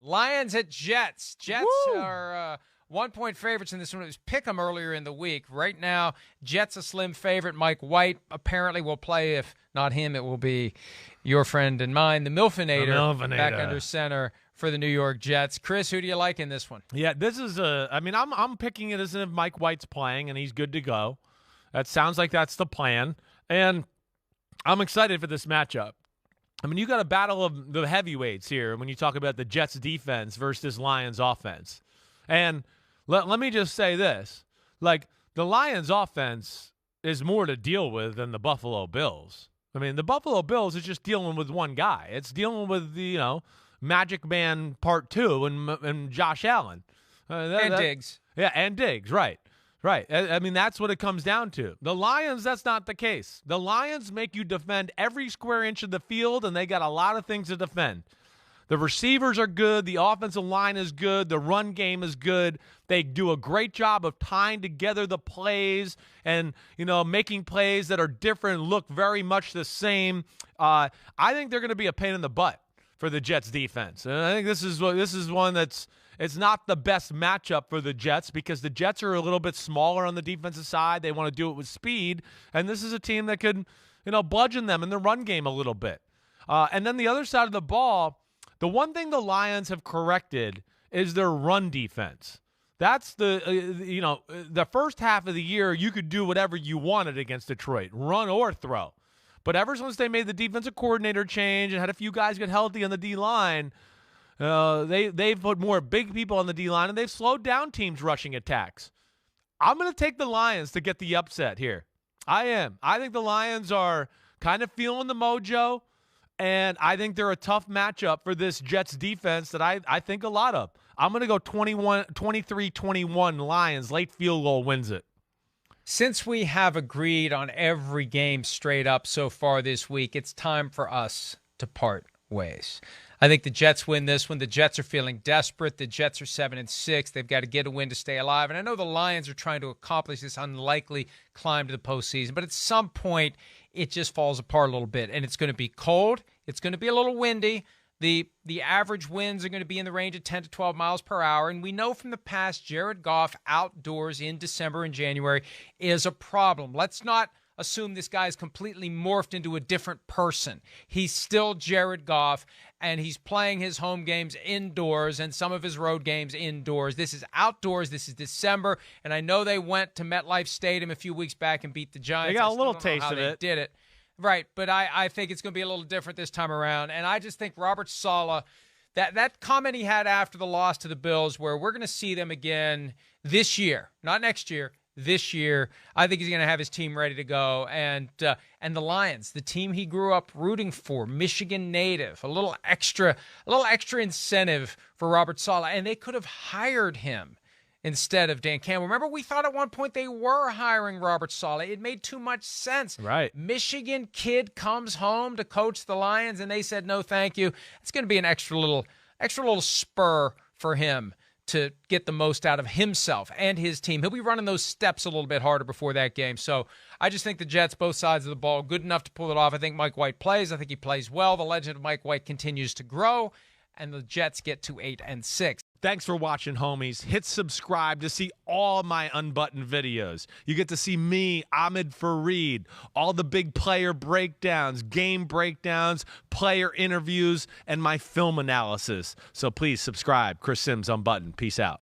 Lions at Jets. Jets are 1-point favorites in this one. It was pick 'em earlier in the week. Right now, Jets a slim favorite. Mike White apparently will play. If not him, it will be your friend and mine, the Milfinator, back under center for the New York Jets. Chris, who do you like in this one? Yeah, this is I'm picking it as if Mike White's playing and he's good to go. That sounds like that's the plan. And I'm excited for this matchup. I mean, you got a battle of the heavyweights here when you talk about the Jets defense versus Lions offense. And let me just say this. Like, the Lions offense is more to deal with than the Buffalo Bills. I mean, the Buffalo Bills is just dealing with one guy. It's dealing with the, Magic Man Part 2 and Josh Allen. Diggs. Yeah, and Diggs, right. Right. I mean, that's what it comes down to. The Lions, that's not the case. The Lions make you defend every square inch of the field, and they got a lot of things to defend. The receivers are good. The offensive line is good. The run game is good. They do a great job of tying together the plays and, making plays that are different, look very much the same. I think they're going to be a pain in the butt for the Jets defense. And I think this is one that's it's not the best matchup for the Jets because the Jets are a little bit smaller on the defensive side. They want to do it with speed, and this is a team that could, bludgeon them in the run game a little bit. And then the other side of the ball, the one thing the Lions have corrected is their run defense. That's the first half of the year you could do whatever you wanted against Detroit, run or throw. But ever since they made the defensive coordinator change and had a few guys get healthy on the D-line, they've put more big people on the D-line, and they've slowed down teams' rushing attacks. I'm going to take the Lions to get the upset here. I am. I think the Lions are kind of feeling the mojo, and I think they're a tough matchup for this Jets defense that I think a lot of. I'm going to go 23-21 Lions. Late field goal wins it. Since we have agreed on every game straight up so far this week, it's time for us to part ways. I think the Jets win this one. The Jets are feeling desperate. The Jets are 7-6. They've got to get a win to stay alive. And I know the Lions are trying to accomplish this unlikely climb to the postseason, but at some point it just falls apart a little bit. And it's going to be cold. It's going to be a little windy. The average winds are going to be in the range of 10 to 12 miles per hour. And we know from the past, Jared Goff outdoors in December and January is a problem. Let's not assume this guy is completely morphed into a different person. He's still Jared Goff, and he's playing his home games indoors and some of his road games indoors. This is outdoors. This is December, and I know they went to MetLife Stadium a few weeks back and beat the Giants. They got a little taste of it. Did it. Right, but I think it's going to be a little different this time around, and I just think Robert Saleh, that comment he had after the loss to the Bills where we're going to see them again this year, not next year, this year, I think he's going to have his team ready to go. And the Lions, the team he grew up rooting for, Michigan native, a little extra incentive for Robert Saleh. And they could have hired him instead of Dan Campbell. Remember, we thought at one point they were hiring Robert Saleh. It made too much sense. Right. Michigan kid comes home to coach the Lions, and they said no, thank you. It's going to be an extra little spur for him to get the most out of himself and his team. He'll be running those steps a little bit harder before that game. So I just think the Jets, both sides of the ball, good enough to pull it off. I think Mike White plays. I think he plays well. The legend of Mike White continues to grow, and the Jets get to 8-6. Thanks for watching, homies. Hit subscribe to see all my unbuttoned videos. You get to see me, Ahmed Fareed, all the big player breakdowns, game breakdowns, player interviews, and my film analysis. So please subscribe. Chris Simms Unbuttoned. Peace out.